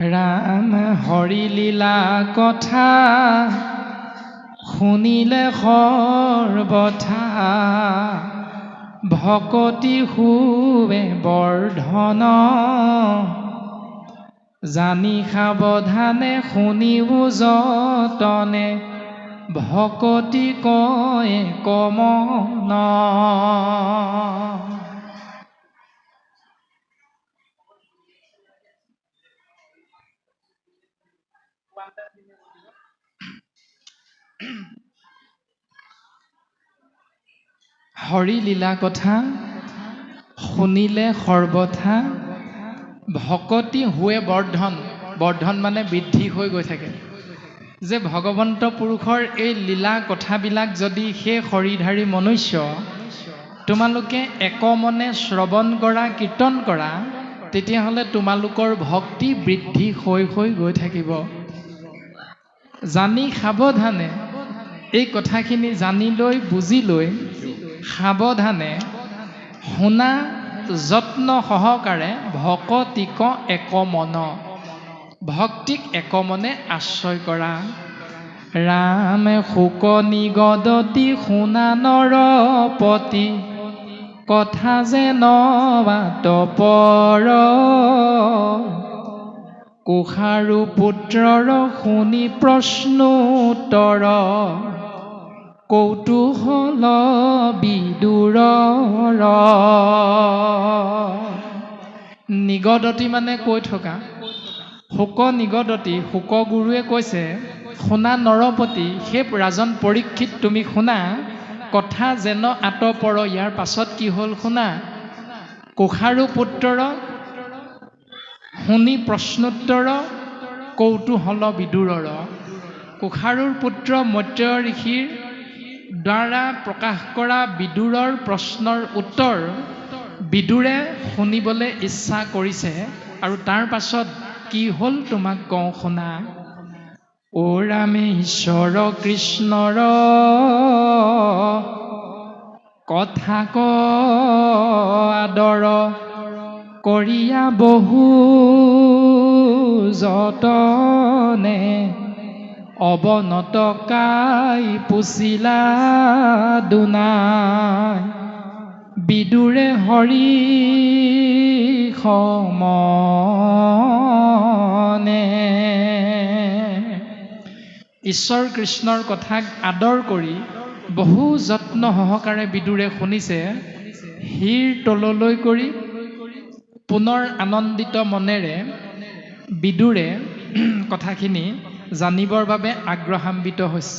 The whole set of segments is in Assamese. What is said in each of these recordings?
ৰাম হৰি লীলা কথা শুনিলে সৰ্বথা ভকতি শুৱে বৰ্ধন জানি সাৱধানে শুনিব যতনে ভকতি কয় কমন। হৰি লীলা কথা শুনিলে সৰ্বথা ভকতি হুৱে বৰ্ধন। বৰ্ধন মানে বৃদ্ধি হৈ গৈ থাকে। যে ভগৱন্ত পুৰুষৰ এই লীলা কথাবিলাক যদি সেই শৰীৰধাৰী মনুষ্য তোমালোকে একমনে শ্ৰৱণ কৰা কীৰ্তন কৰা তেতিয়াহ'লে তোমালোকৰ ভক্তি বৃদ্ধি হৈ হৈ গৈ থাকিব। জানি সাৱধানে এই কথাখিনি জানি লৈ বুজি লৈ সাৱধানে শুনা যত্ন সহকাৰে ভকতিক একমন ভক্তিক একমনে আশ্ৰয় কৰা। ৰামে শুক নিগদতি শুনা নৰপতি কথা যে নবাতপৰ কুশাৰু পুত্ৰৰ শুনি প্ৰশ্নোত্তৰ কৌতূহল বিদুৰৰ। নিগদতি মানে কৈ থকা। শুক নিগদতি শুক গুৰুৱে কৈছে শুনা নৰপতি সেই ৰাজন পৰীক্ষিত তুমি শুনা কথা যেন আতপৰ। ইয়াৰ পাছত কি হ'ল শুনা। কুশাৰু পুত্ৰৰ শুনি প্ৰশ্নোত্তৰ কৌতূহল বিদুৰৰ। কুশাৰুৰ পুত্ৰ মৈত্ৰেয় ঋষিৰ দ্বাৰা প্ৰকাশ কৰা বিদুৰৰ প্ৰশ্নৰ উত্তৰ বিদুৰে শুনিবলৈ ইচ্ছা কৰিছে। আৰু তাৰ পাছত কি হ'ল তোমাক কওঁ শুনা। অ ৰামে ঈশ্বৰ কৃষ্ণৰ কথা ক আদৰ কৰিয়া বহু যতনে অৱনত কাই পুছিলা দুনাই বিদুৰে হৰি সমনে। ঈশ্বৰ কৃষ্ণৰ কথাক আদৰ কৰি বহু যত্ন সহকাৰে বিদুৰে শুনিছে। শিৰ তললৈ কৰি পুনৰ আনন্দিত মনেৰে বিদুৰে কথাখিনি জানিবৰ বাবে আগ্ৰহান্বিত হৈছে।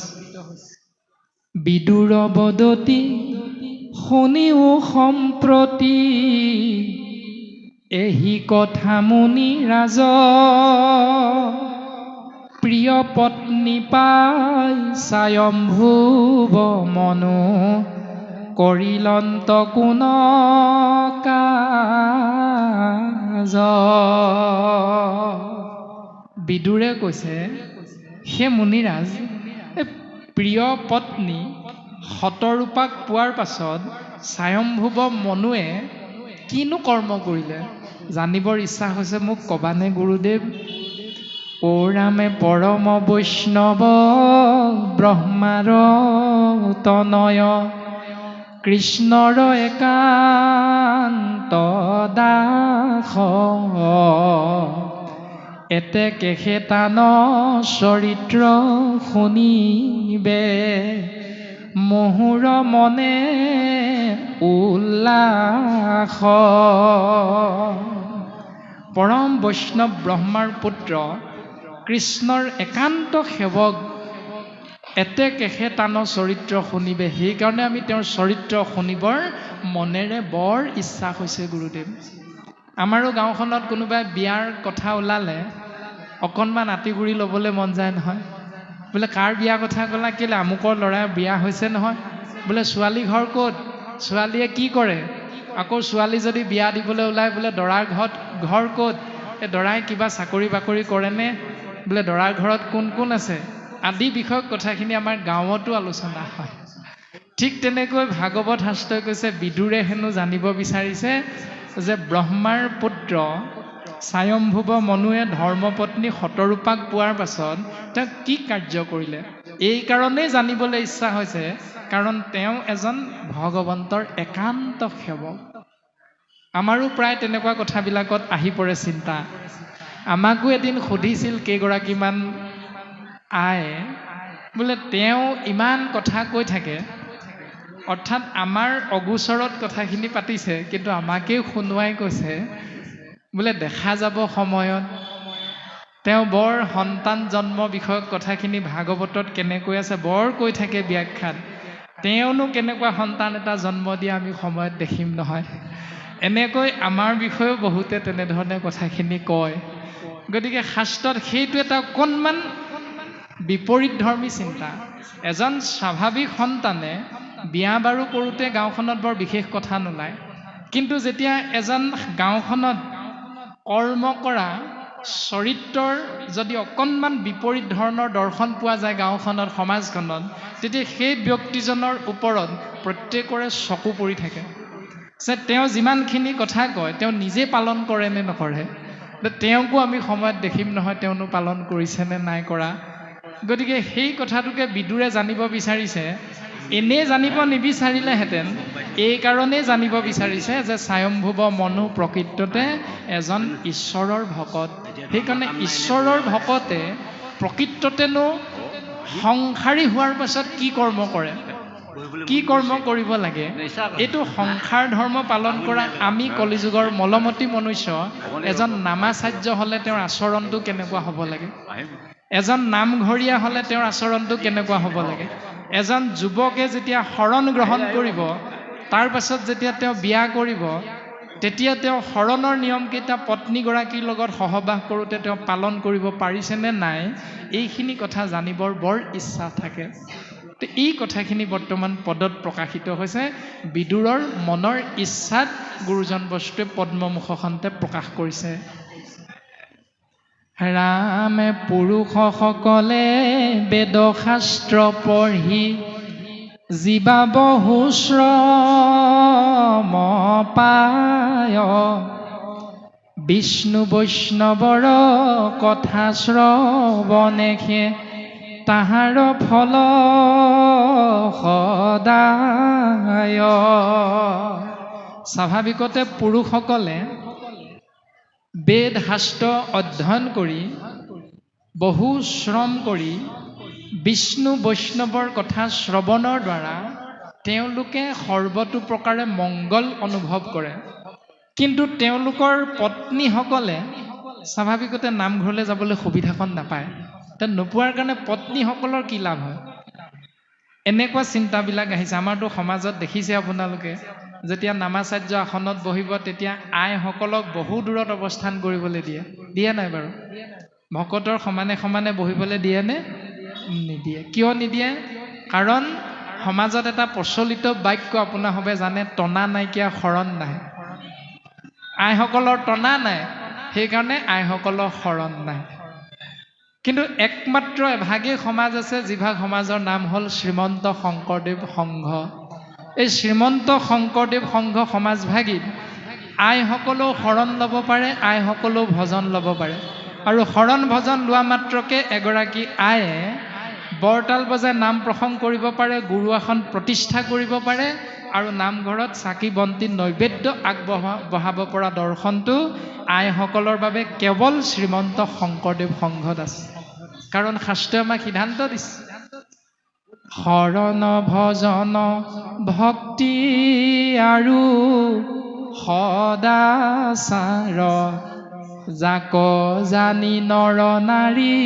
বিদুৰ বদতি শুনিও সম্প্ৰতি এহি কথা মুনি ৰাজ প্ৰিয় পত্নী পাই স্বয়ম্ভুৱ মনু কৰিলন্ত কোন কাজ। বিদুৰে কৈছে হে মুনিৰাজ প্ৰিয় পত্নী শতৰূপাক পোৱাৰ পাছত স্বয়ম্ভুৱ মনুৱে কিনো কৰ্ম কৰিলে জানিবৰ ইচ্ছা হৈছে মোক কবানে গুৰুদেৱ। অ ৰামে পৰম বৈষ্ণৱ ব্ৰহ্মাৰ তনয় কৃষ্ণৰ একান্ত দাস এতে কেখেতান চৰিত্ৰ শুনিবে মোহুৰ মনে উল্লাস। পৰম বৈষ্ণৱ ব্ৰহ্মাৰ পুত্ৰ কৃষ্ণৰ একান্ত সেৱক এতে কেখেতান চৰিত্ৰ শুনিবে। সেইকাৰণে আমি তেওঁৰ চৰিত্ৰ শুনিবৰ মনেৰে বৰ ইচ্ছা হৈছে গুৰুদেৱ। আমাৰো গাঁওখনত কোনোবাই বিয়াৰ কথা ওলালে অকণমান আঁতিগুৰি ল'বলৈ মন যায় নহয়। বোলে কাৰ বিয়া কথা ক'লা? কেলে আমুকৰ ল'ৰাৰ বিয়া হৈছে নহয়। বোলে ছোৱালী ঘৰ ক'ত? ছোৱালীয়ে কি কৰে? আকৌ ছোৱালী যদি বিয়া দিবলৈ ওলায় বোলে দৰাৰ ঘৰ ক'ত? এই দৰাই কিবা চাকৰি বাকৰি কৰেনে? বোলে দৰাৰ ঘৰত কোন কোন আছে? আদি বিষয়ক কথাখিনি আমাৰ গাঁৱতো আলোচনা হয়। ঠিক তেনেকৈ ভাগৱত শাস্ত্ৰই কৈছে বিদুৰে হেনো জানিব বিচাৰিছে যে ব্ৰহ্মাৰ পুত্ৰ স্বয়ম্ভুৱ মনুৱে ধৰ্মপত্নী শতৰূপাক পোৱাৰ পাছত তেওঁ কি কাৰ্য কৰিলে? এই কাৰণেই জানিবলৈ ইচ্ছা হৈছে, কাৰণ তেওঁ এজন ভগৱন্তৰ একান্ত সেৱক। আমাৰো প্ৰায় তেনেকুৱা কথাবিলাকত আহি পৰে চিন্তা। আমাকো এদিন সুধিছিল কেইগৰাকীমান আই, বোলে তেওঁ ইমান কথা কৈ থাকে, অৰ্থাৎ আমাৰ অগোচৰত কথাখিনি পাতিছে, কিন্তু আমাকেই শুনোৱাই কৈছে বোলে দেখা যাব সময়ত তেওঁ বৰ সন্তান জন্ম বিষয়ক কথাখিনি ভাগৱতত কেনেকৈ আছে বৰ কৈ থাকে ব্যাখ্যাত। তেওঁনো কেনেকুৱা সন্তান এটা জন্ম দিয়ে আমি সময়ত দেখিম নহয়। এনেকৈ আমাৰ বিষয়েও বহুতে তেনেধৰণে কথাখিনি কয়। গতিকে শাস্ত্ৰত সেইটো এটা অকণমান বিপৰীতধৰ্মী চিন্তা। এজন স্বাভাৱিক সন্তানে বিয়া বাৰু কৰোঁতে গাঁওখনত বৰ বিশেষ কথা নোলায়, কিন্তু যেতিয়া এজন গাঁওখনত কৰ্ম কৰা চৰিত্ৰৰ যদি অকণমান বিপৰীত ধৰণৰ দৰ্শন পোৱা যায় গাঁওখনত, সমাজখনত, তেতিয়া সেই ব্যক্তিজনৰ ওপৰত প্ৰত্যেকৰে চকু পৰি থাকে যে তেওঁ যিমানখিনি কথা কয় তেওঁ নিজে পালন কৰে নে নকৰে। তেওঁকো আমি সময়ত দেখিম নহয় তেওঁনো পালন কৰিছে নে নাই কৰা। গতিকে সেই কথাটোকে বিদুৰে জানিব বিচাৰিছে। এনেই জানিব নিবিচাৰিলেহেঁতেন, এই কাৰণেই জানিব বিচাৰিছে যে স্বয়ম্ভুৱ মনু প্ৰকৃততে এজন ঈশ্বৰৰ ভকত। সেইকাৰণে ঈশ্বৰৰ ভকতে প্ৰকৃততেনো সংসাৰী হোৱাৰ পাছত কি কৰ্ম কৰে, কি কৰ্ম কৰিব লাগে, এইটো সংসাৰ ধৰ্ম পালন কৰা আমি কলিযুগৰ মলমতী মনুষ্য এজন নামাচাৰ্য হ'লে তেওঁৰ আচৰণটো কেনেকুৱা হ'ব লাগে, এজন নামঘৰীয়া হ'লে তেওঁৰ আচৰণটো কেনেকুৱা হ'ব লাগে। এজন যুৱকে যেতিয়া শৰণ গ্ৰহণ কৰিব, তাৰ পাছত যেতিয়া তেওঁ বিয়া কৰিব, তেতিয়া তেওঁ শৰণৰ নিয়মকেইটা পত্নীগৰাকীৰ লগত সহবাস কৰোঁতে তেওঁ পালন কৰিব পাৰিছেনে নাই, এইখিনি কথা জানিবৰ বৰ ইচ্ছা থাকে। এই কথাখিনি বৰ্তমান পদত প্ৰকাশিত হৈছে। বিদুৰৰ মনৰ ইচ্ছাত গুৰুজন বস্তুৱে পদ্মমুখখনতে প্ৰকাশ কৰিছে। ৰামে পুৰুষসকলে বেদশাস্ত্ৰ পঢ়ি জীৱা বহু শ্ৰম পায়, বিষ্ণু বৈষ্ণৱৰ কথা শ্ৰৱণেহে তাহাৰ ফল সদায়। স্বাভাৱিকতে পুৰুষসকলে বেদ শাস্ত্ৰ অধ্যয়ন কৰি বহু শ্ৰম কৰি বিষ্ণু বৈষ্ণৱৰ কথা শ্ৰৱণৰ দ্বাৰা তেওঁলোকে সৰ্বতো প্ৰকাৰে মংগল অনুভৱ কৰে। কিন্তু তেওঁলোকৰ পত্নীসকলে স্বাভাৱিকতে নামঘৰলৈ যাবলৈ সুবিধাখন নাপায়। নোপোৱাৰ কাৰণে পত্নীসকলৰ কি লাভ হয়, এনেকুৱা চিন্তাবিলাক আহিছে। আমাৰতো সমাজত দেখিছে আপোনালোকে, যেতিয়া নামাচাৰ্য আসনত বহিব তেতিয়া আইসকলক বহু দূৰত অৱস্থান কৰিবলৈ দিয়ে নাই বাৰু? ভকতৰ সমানে সমানে বহিবলৈ দিয়েনে? নিদিয়ে। কিয় নিদিয়ে? কাৰণ সমাজত এটা প্ৰচলিত বাক্য আপোনাৰ সবে জানে, টনা নাইকিয়া শৰণ নাই। আইসকলৰ টনা নাই, সেইকাৰণে আইসকলৰ শৰণ নাই। কিন্তু একমাত্ৰ এভাগেই সমাজ আছে, যিভাগ সমাজৰ নাম হ'ল শ্ৰীমন্ত শংকৰদেৱ সংঘ। এই শ্ৰীমন্ত শংকৰদেৱ সংঘ সমাজভাগীত আইসকলেও শৰণ ল'ব পাৰে, আইসকলেও ভজন ল'ব পাৰে। আৰু শৰণ ভজন লোৱা মাত্ৰকে এগৰাকী আয়ে বৰতাল বজাই নাম প্ৰসংগ কৰিব পাৰে, গুৰু আসন প্ৰতিষ্ঠা কৰিব পাৰে, আৰু নামঘৰত চাকি বন্তি নৈবেদ্য আগবঢ়াব পৰা দৰ্শনটো আইসকলৰ বাবে কেৱল শ্ৰীমন্ত শংকৰদেৱ সংঘত আছে। কাৰণ শাস্ত্ৰই আমাক সিদ্ধান্ত দিছে, শৰণ ভজন ভক্তি আৰু সদাচাৰ, যাক জানি নৰ নাৰী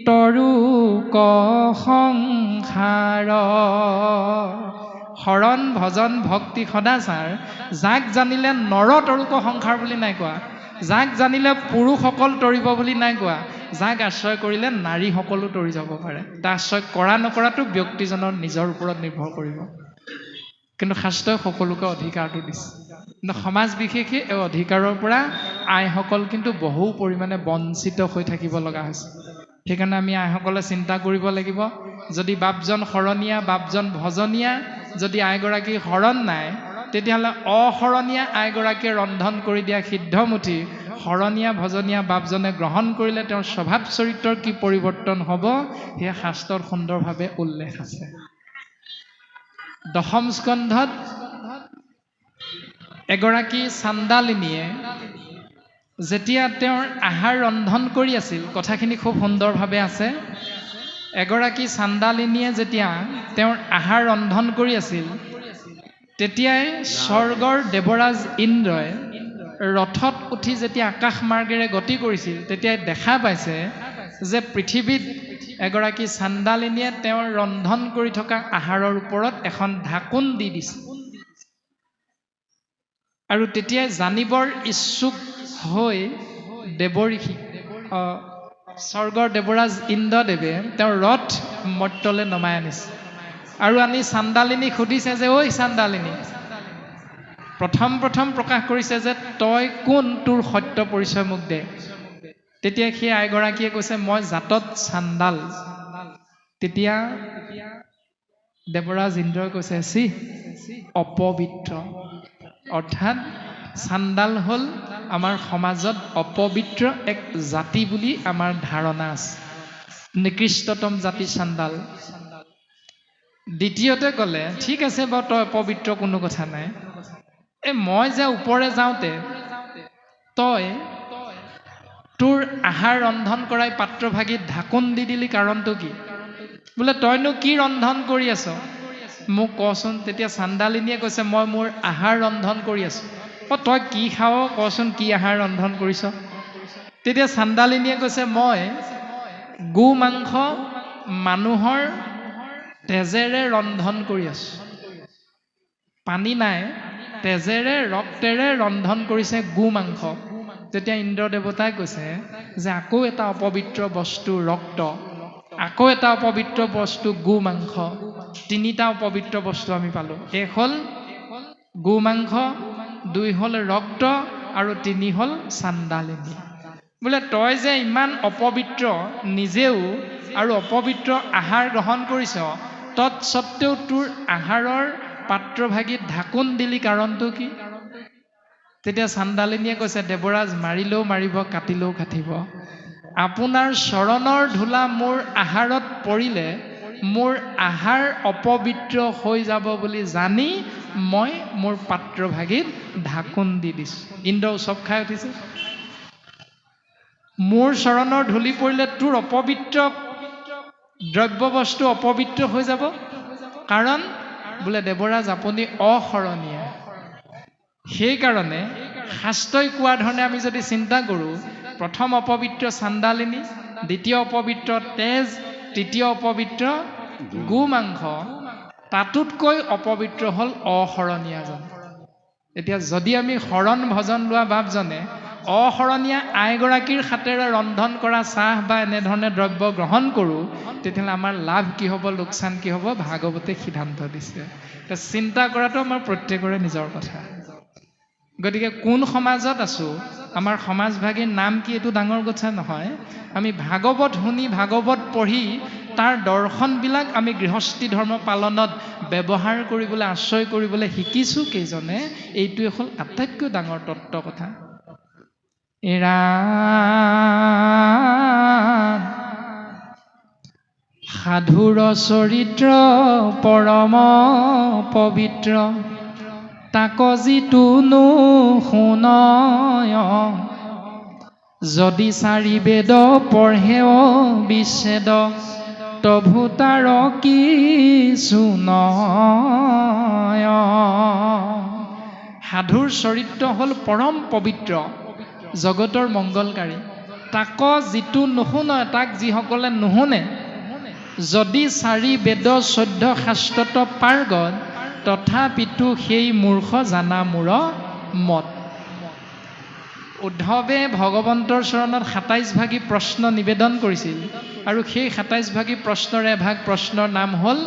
তৰুক সংসাৰ। শৰণ ভজন ভক্তি সদাচাৰ যাক জানিলে নৰ তৰুক সংসাৰ বুলি নাই কোৱা, যাক জানিলে পুৰুষসকল তৰিব বুলি নাই কোৱা, যাক আশ্ৰয় কৰিলে নাৰীসকলো তৰি যাব পাৰে। তাৰ আশ্ৰয় কৰা নকৰাটো ব্যক্তিজনৰ নিজৰ ওপৰত নিৰ্ভৰ কৰিব। কিন্তু শাস্ত্ৰই সকলোকে অধিকাৰটো দিছে। কিন্তু সমাজ বিশেষে এই অধিকাৰৰ পৰা আইসকল কিন্তু বহু পৰিমাণে বঞ্চিত হৈ থাকিব লগা হৈছে। সেইকাৰণে আমি আইসকলে চিন্তা কৰিব লাগিব, যদি বাপজন শৰণীয়া, বাপজন ভজনীয়া, যদি আইগৰাকীৰ শৰণ নাই, তেতিয়াহ'লে অশৰণীয়া আইগৰাকীয়ে ৰন্ধন কৰি দিয়া সিদ্ধমুঠি শৰণীয়া ভজনীয়া বাপজনে গ্ৰহণ কৰিলে তেওঁৰ স্বভাৱ চৰিত্ৰৰ কি পৰিৱৰ্তন হ'ব সেয়া শাস্ত্ৰত সুন্দৰভাৱে উল্লেখ আছে। দশম স্কন্ধত এগৰাকী চাণ্ডালিনীয়ে যেতিয়া তেওঁৰ আহাৰ ৰন্ধন কৰি আছিল, কথাখিনি খুব সুন্দৰভাৱে আছে। এগৰাকী চাণ্ডালিনীয়ে যেতিয়া তেওঁৰ আহাৰ ৰন্ধন কৰি আছিল, তেতিয়াই স্বৰ্গৰ দেৱৰাজ ইন্দ্ৰই ৰথত উঠি যেতিয়া আকাশ মাৰ্গেৰে গতি কৰিছিল, তেতিয়াই দেখা পাইছে যে পৃথিৱীত এগৰাকী চাণ্ডালিনীয়ে তেওঁৰ ৰন্ধন কৰি থকা আহাৰৰ ওপৰত এখন ঢাকোন দি দিছে। আৰু তেতিয়াই জানিবৰ ইচ্ছুক হৈ দেৱঋষি স্বৰ্গৰ দেৱৰাজ ইন্দ্ৰদেৱে তেওঁৰ ৰথ মৰ্ত্যলৈ নমাই আনিছে আৰু আনি চাণ্ডালিনীক সুধিছে যে ঐ চাণ্ডালিনী, প্ৰথম প্ৰকাশ কৰিছে যে তই কোন, তোৰ সত্য পৰিচয় মোক দে। তেতিয়া সেই আইগৰাকীয়ে কৈছে মই জাতত চাণ্ডাল। তেতিয়া দেৱৰাজ ইন্দ্ৰই কৈছে চি অপবিত্ৰ, অৰ্থাৎ চাণ্ডাল হ'ল আমাৰ সমাজত অপবিত্ৰ এক জাতি বুলি আমাৰ ধাৰণা আছে, নিকৃষ্টতম জাতি চাণ্ডাল। দ্বিতীয়তে ক'লে ঠিক আছে বাৰু তই অপবিত্ৰ, কোনো কথা নাই, মই যে ওপৰে যাওঁতে তই তোৰ আহাৰ ৰন্ধন কৰাই পাত্ৰভাগীত ঢাকোন দি দিলি, কাৰণটো কি? বোলে তইনো কি ৰন্ধন কৰি আছ মোক কচোন। তেতিয়া চাণ্ডালিনীয়ে কৈছে মই মোৰ আহাৰ ৰন্ধন কৰি আছো। তই কি খাৱ কচোন, কি আহাৰ ৰন্ধন কৰিছ? তেতিয়া চাণ্ডালিনীয়ে কৈছে মই গো মাংস মানুহৰ তেজেৰে ৰন্ধন কৰি আছো। পানী নাই, তেজেৰে ৰক্তেৰে ৰন্ধন কৰিছে গো মাংস। তেতিয়া ইন্দ্ৰ দেৱতাই কৈছে যে আকৌ এটা অপবিত্ৰ বস্তু ৰক্ত, আকৌ এটা অপবিত্ৰ বস্তু গো মাংস, তিনিটা অপবিত্ৰ বস্তু আমি পালো। এক হ'ল গো মাংস, দুই হ'ল ৰক্ত আৰু তিনি হ'ল চাণ্ডালিনী। বোলে তই যে ইমান অপবিত্ৰ নিজেও আৰু অপবিত্ৰ আহাৰ গ্ৰহণ কৰিছ, তৎসত্বেও তোৰ আহাৰৰ পাত্ৰভাগীত ঢাকোন দিলি, কাৰণটো কি? তেতিয়া চাণ্ডালিনীয়ে কৈছে দেৱৰাজ মাৰিলেও মাৰিব, কাটিলেও কাটিব, আপোনাৰ চৰণৰ ধূলা মোৰ আহাৰত পৰিলে মোৰ আহাৰ অপবিত্ৰ হৈ যাব বুলি জানি মই মোৰ পাত্ৰভাগীত ঢাকোন দি দিছো। ইন্দ্ৰ উৎসৱ খাই উঠিছে। মোৰ চৰণৰ ধূলি পৰিলে তোৰ অপবিত্ৰ দ্ৰব্য বস্তু অপবিত্ৰ হৈ যাব, কাৰণ বোলে দেৱৰাজ আপুনি অশৰণীয়া। সেইকাৰণে শাস্ত্ৰই কোৱা ধৰণে আমি যদি চিন্তা কৰোঁ, প্ৰথম অপবিত্ৰ চাণ্ডালিনী, দ্বিতীয় অপবিত্ৰ তেজ, তৃতীয় অপবিত্ৰ গো মাংস, তাতোতকৈ অপবিত্ৰ হ'ল অশৰণীয়াজন। এতিয়া যদি আমি শৰণ ভজন লোৱা বাপজনে অশৰণীয়া আইগৰাকীৰ হাতেৰে ৰন্ধন কৰা চাহ বা এনেধৰণে দ্ৰব্য গ্ৰহণ কৰোঁ, তেতিয়াহ'লে আমাৰ লাভ কি হ'ব, লোকচান কি হ'ব, ভাগৱতে সিদ্ধান্ত দিছে। চিন্তা কৰাটো আমাৰ প্ৰত্যেকৰে নিজৰ কথা। গতিকে কোন সমাজত আছোঁ, আমাৰ সমাজভাগীৰ নাম কি, এইটো ডাঙৰ কথা নহয়। আমি ভাগৱত শুনি, ভাগৱত পঢ়ি তাৰ দৰ্শনবিলাক আমি গৃহস্থী ধৰ্ম পালনত ব্যৱহাৰ কৰিবলৈ, আশ্ৰয় কৰিবলৈ শিকিছোঁ কেইজনে, এইটোৱে হ'ল আটাইতকৈ ডাঙৰ তত্ত্ব কথা। সাধুৰ চৰিত্ৰ পৰম পবিত্ৰ, তাক যিটো নুশুনয়, যদি চাৰি বেদ পঢ়েও বিচ্ছেদ, তভু তাৰ কিছু নয়। সাধুৰ চৰিত্ৰ হ'ল পৰম পবিত্ৰ, জগতৰ মংগলকাৰী। তাক যিটো নুশুনয়, তাক যিসকলে নুশুনে, যদি চাৰি বেদ 14 শাস্ত্ৰত পাৰ্গত, তথাপিতো সেই মূৰ্খ জানা মূৰ মত। উদ্ধৱে ভগৱন্তৰ চৰণত 27 ভাগী প্ৰশ্ন নিবেদন কৰিছিল, আৰু সেই 27 ভাগী প্ৰশ্নৰ এভাগ প্ৰশ্নৰ নাম হ'ল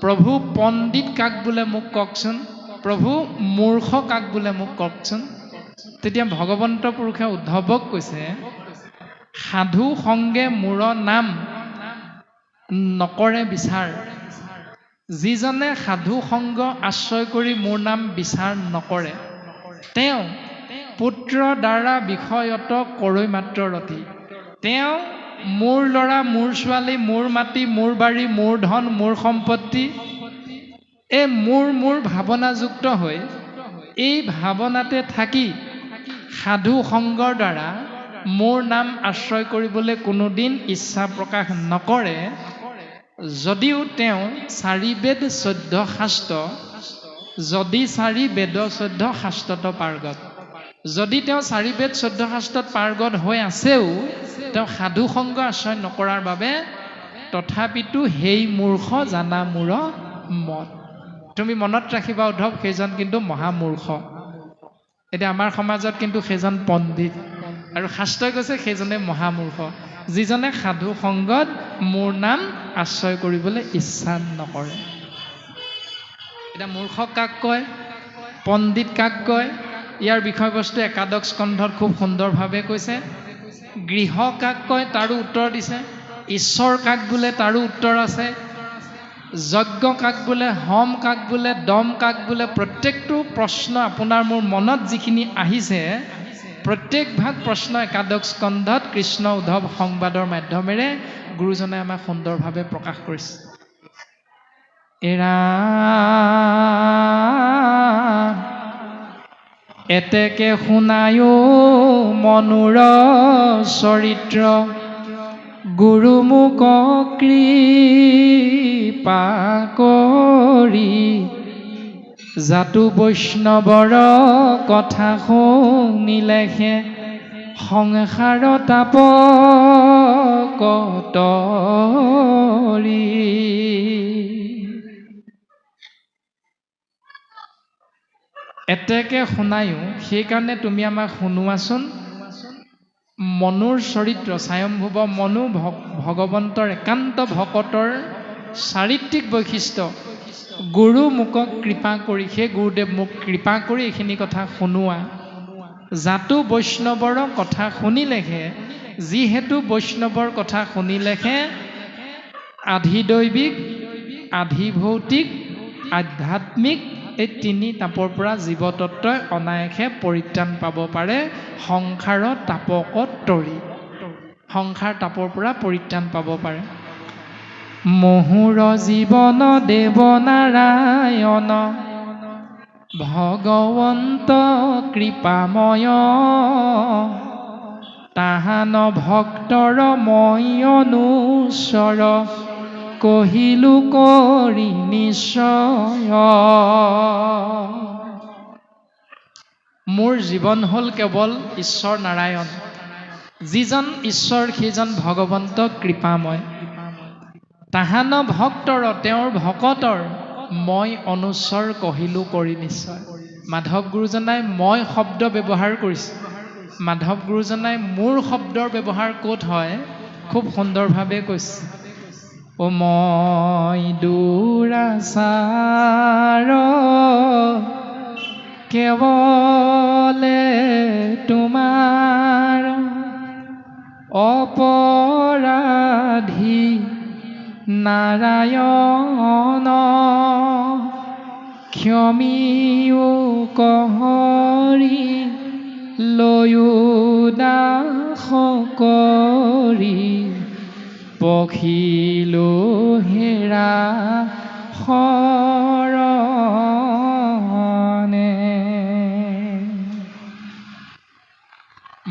প্ৰভু পণ্ডিত কাক বোলে মোক কওকচোন, প্ৰভু মূৰ্খ কাক বোলে মোক কওকচোন। তেতিয়া ভগৱন্ত পুৰুষে উদ্ধৱক কৈছে সাধু সংগে মূৰ নাম নকৰে বিচাৰ, যিজনে সাধু সংগ আশ্ৰয় কৰি মোৰ নাম বিচাৰ নকৰে তেওঁ পুত্ৰ দ্বাৰা বিষয়ত কৰৈ মাত্ৰ ৰতি। তেওঁ মোৰ ল'ৰা, মোৰ ছোৱালী, মোৰ মাটি, মোৰ বাৰী, মোৰ ধন, মোৰ সম্পত্তি, এই মোৰ ভাৱনাযুক্ত হৈ এই ভাৱনাতে থাকি সাধু সংগৰ দ্বাৰা মোৰ নাম আশ্ৰয় কৰিবলৈ কোনোদিন ইচ্ছা প্ৰকাশ নকৰে। যদিও তেওঁ 4 বেদ 14 শাস্ত্ৰ, যদি 4 বেদ 14 শাস্ত্ৰত পাৰ্গত, যদি তেওঁ 4 বেদ 14 শাস্ত্ৰত পাৰ্গত হৈ আছেও তেওঁ সাধু সংগ আশ্ৰয় নকৰাৰ বাবে তথাপিতো সেই মূৰ্খ জানা মূৰ মত। তুমি মনত ৰাখিবা উদ্ধৱ, সেইজন কিন্তু মহামূৰ্খ। এতিয়া আমাৰ সমাজত কিন্তু সেইজন পণ্ডিত, আৰু শাস্ত্ৰই কৈছে সেইজনে মহামূৰ্খ, যিজনে সাধু সংগত মোৰ নাম আশ্ৰয় কৰিবলৈ ইচ্ছা নকৰে। এতিয়া মূৰ্খ কাক কয়, পণ্ডিত কাক কয়? ইয়াৰ বিষয়বস্তু একাদশ স্কন্ধত খুব সুন্দৰভাৱে কৈছে। গৃহ কাক কয় তাৰো উত্তৰ দিছে। ঈশ্বৰ কাক বোলে তাৰো উত্তৰ আছে। যজ্ঞ কাক বোলে, হম কাক বোলে, দম কাক বোলে, প্ৰত্যেকটো প্ৰশ্ন আপোনাৰ মোৰ মনত যিখিনি আহিছে প্ৰত্যেকভাগ প্ৰশ্ন একাদশ স্কন্ধত কৃষ্ণ উদ্ধৱ সংবাদৰ মাধ্যমেৰে গুৰুজনে আমাক সুন্দৰভাৱে প্ৰকাশ কৰিছে। এৰা এতেকে শুনায়ো মনুৰ চৰিত্ৰ, গুৰুমুখ কৃপা কৰি, জাতু বৈষ্ণৱৰ কথা শুনিলেহে সংসাৰ তাপ কতৰি। এতেকে শুনায়ো, সেইকাৰণে তুমি আমাক শুনোৱাচোন মনুৰ চৰিত্ৰ, স্বয়ম্ভুৱ মনু ভগৱন্তৰ একান্ত ভকতৰ চাৰিত্ৰিক বৈশিষ্ট্য। গুৰু মুকক কৃপা কৰি, সেই গুৰুদেৱ মোক কৃপা কৰি এইখিনি কথা শুনোৱা। জাতু বৈষ্ণৱৰ কথা শুনিলেহে, যিহেতু বৈষ্ণৱৰ কথা শুনিলেহে আধিদৈৱিক, আধিভৌতিক, আধ্যাত্মিক এই 3 তাপৰ পৰা জীৱতত্বই অনায়াসে পৰিত্ৰাণ পাব পাৰে। সংসাৰৰ তাপকত তৰি, সংসাৰ তাপৰ পৰা পৰিত্ৰাণ পাব পাৰে। মহুৰ জীৱন দেৱ নাৰায়ণ ভগৱন্ত কৃপাময়, তাহান ভক্তৰ মই অনুচৰ, কহিলো কৰি নিশ্চয়। মোৰ জীৱন হ'ল কেৱল ঈশ্বৰ নাৰায়ণ, যিজন ঈশ্বৰ সেইজন ভগৱন্ত কৃপাময়, তাহান ভক্তৰ তেওঁৰ ভকতৰ মই অনুচৰ, কহিলো কৰি নিশ্চয়। মাধৱ গুৰুজনাই মই শব্দ ব্যৱহাৰ কৰিছে। মাধৱ গুৰুজনাই মোৰ শব্দৰ ব্যৱহাৰ ক'ত হয় খুব সুন্দৰভাৱে কৈছে। ও মই দুৰাচাৰ কেৱলে তোমাৰ, অপৰাধী নাৰায়ণ, ক্ষমিও কহৰি লৈও দাস কৰি, পখিলো হেৰা শৰণে।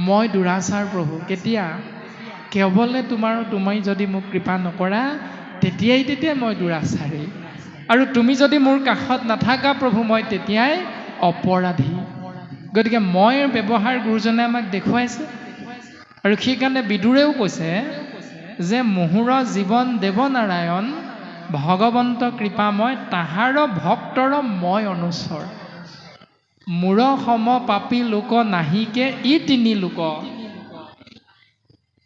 মই দুৰাচাৰ প্ৰভু, কেতিয়া? কেৱলে তোমাৰ, তুমি যদি মোক কৃপা নকৰা তেতিয়াই মই দুৰাচাৰী, আৰু তুমি যদি মোৰ কাষত নাথাকা প্ৰভু মই তেতিয়াই অপৰাধী। গতিকে মই ব্যৱহাৰ গুৰুজনে আমাক দেখুৱাইছে, আৰু সেইকাৰণে বিদুৰেও কৈছে যে মহুৰ জীৱন দেৱ নাৰায়ণ ভগৱন্ত কৃপাময়, তাহাৰ ভক্তৰ মই অনুচৰ, মূৰ সম পাপী লোক নাহিকে ই 3 লোক।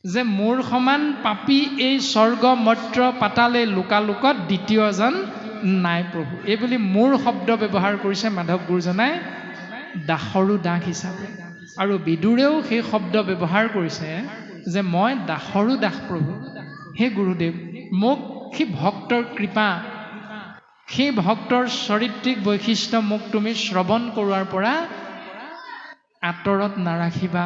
যে মোৰ সমান পাপী এই স্বৰ্গ মৰ্ত্য পাতাল এই লোকালোকত দ্বিতীয়জন নাই প্ৰভু। এইবুলি মোৰ শব্দ ব্যৱহাৰ কৰিছে মাধৱ গুৰুজনাই দাসৰো দাস হিচাপে, আৰু বিদুৰেও সেই শব্দ ব্যৱহাৰ কৰিছে যে মই দাসৰো দাস প্ৰভু। হে গুৰুদেৱ, মোক সেই ভক্তৰ কৃপা সেই ভক্তৰ চৰিত্ৰিক বৈশিষ্ট্য মোক তুমি শ্ৰৱণ কৰোৱাৰ পৰা আঁতৰত নাৰাখিবা।